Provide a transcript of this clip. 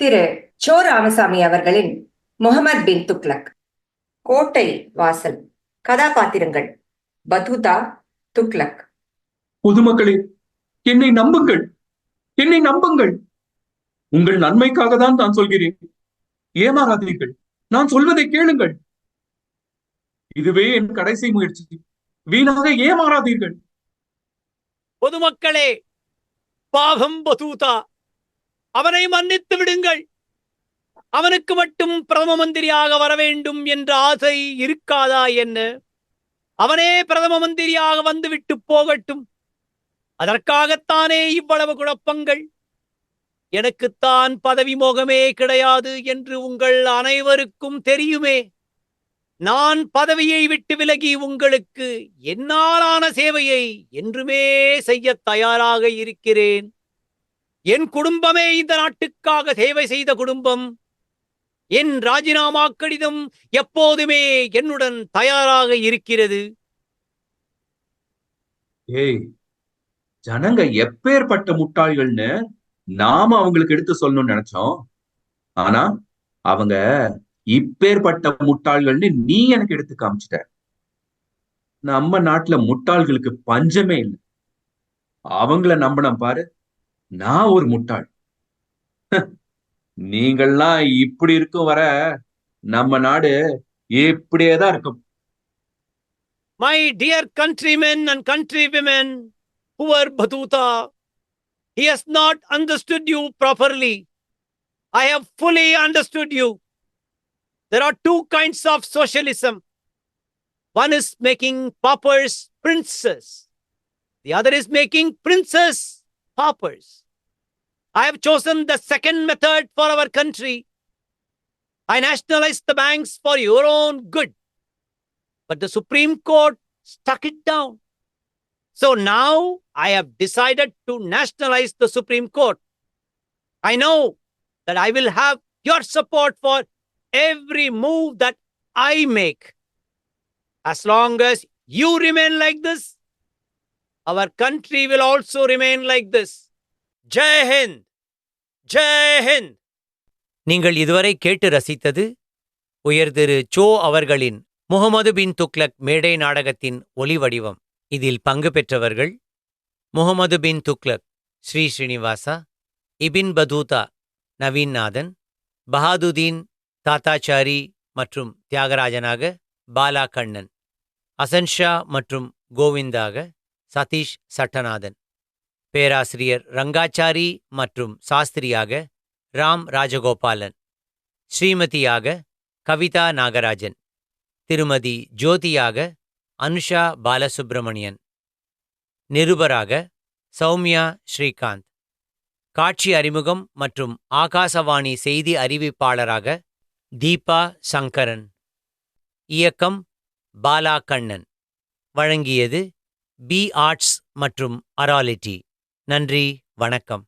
திரு so Ramasamy அவர்களின் முகமது பின் துக்ளக். கோட்டை வாசல். கதாபாத்திரங்கள்: பதூதா, துக்ளக். பொதுமக்களே, என்னை நம்புங்கள், என்னை நம்புங்கள். உங்கள் நன்மைக்காக தான் நான் சொல்கிறேன். ஏமாறாதீர்கள், நான் சொல்வதை கேளுங்கள். இதுவே என் கடைசி முயற்சி. வீணாக ஏமாறாதீர்கள். பொதுமக்களே, பாவம் பதூதா, அவனை மன்னித்து விடுங்கள். அவனுக்கு மட்டும் பிரதம மந்திரியாக வர வேண்டும் என்ற ஆசை இருக்காதா என்ன? அவனே பிரதம மந்திரியாக வந்துவிட்டு போகட்டும். அதற்காகத்தானே இவ்வளவு குழப்பங்கள்? எனக்குத்தான் பதவி மோகமே கிடையாது என்று உங்கள் அனைவருக்கும் தெரியுமே. நான் பதவியை விட்டு விலகி உங்களுக்கு என்னாலான சேவையை என்றுமே செய்ய தயாராக இருக்கிறேன். என் குடும்பமே இந்த நாட்டுக்காக சேவை செய்த குடும்பம். என் ராஜினாமா கடிதம் எப்போதுமே என்னுடன் தயாராக இருக்கிறது. ஏய், ஜனங்க எப்பேற்பட்ட முட்டாள்கள்னு நாம அவங்களுக்கு எடுத்து சொல்லணும்னு நினைச்சோம். ஆனா அவங்க இப்பேற்பட்ட முட்டாள்கள்னு நீ எனக்கு எடுத்து காமிச்சிட்ட. நம்ம நாட்டுல முட்டாள்களுக்கு பஞ்சமே இல்லை. அவங்கள நம்பினேன் பாரு, நான் ஒரு முட்டாள். நீங்கள்லாம் இப்படி இருக்கும் வர நம்ம நாடு இப்படியேதான் இருக்கும். My dear countrymen and countrywomen, poor Batuta, he has not understood you properly. I have fully understood you. There are two kinds of socialism. One is making paupers princes. The other is making princes paupers. I have chosen the second method for our country. I nationalized the banks for your own good. But the Supreme Court struck it down. So now I have decided to nationalize the Supreme Court. I know that I will have your support for every move that I make. As long as you remain like this, our country will also remain like this. Jai Hind! Jai Hind! நீங்கள் இதுவரை கேட்டு ரசித்தது உயர் திரு so அவர்களின் முகமது பின் துக்ளக் மேடை நாடகத்தின் ஒலி வடிவம். இதில் பங்கு பெற்றவர்கள்: முகமது பின் துக்ளக் ஸ்ரீ ஸ்ரீனிவாசா, இபின் பதூதா நவீன்நாதன், பஹாதுதீன் தாத்தாச்சாரி மற்றும் தியாகராஜனாக பாலா கண்ணன், அசன்ஷா மற்றும் கோவிந்தாக சதீஷ் சட்டநாதன், பேராசிரியர் ரங்காச்சாரி மற்றும் சாஸ்திரியாக ராம் ராஜகோபாலன், ஸ்ரீமதியாக கவிதா நாகராஜன், திருமதி ஜோதியாக அனுஷா பாலசுப்பிரமணியன், நிருபராக சௌமியா ஸ்ரீகாந்த், காட்சி அறிமுகம் மற்றும் ஆகாசவாணி செய்தி அறிவிப்பாளராக தீபா சங்கரன், இயக்கம் பாலா கண்ணன். வழங்கியது பி ஆர்ட்ஸ் மற்றும் அராலிட்டி. நன்றி, வணக்கம்.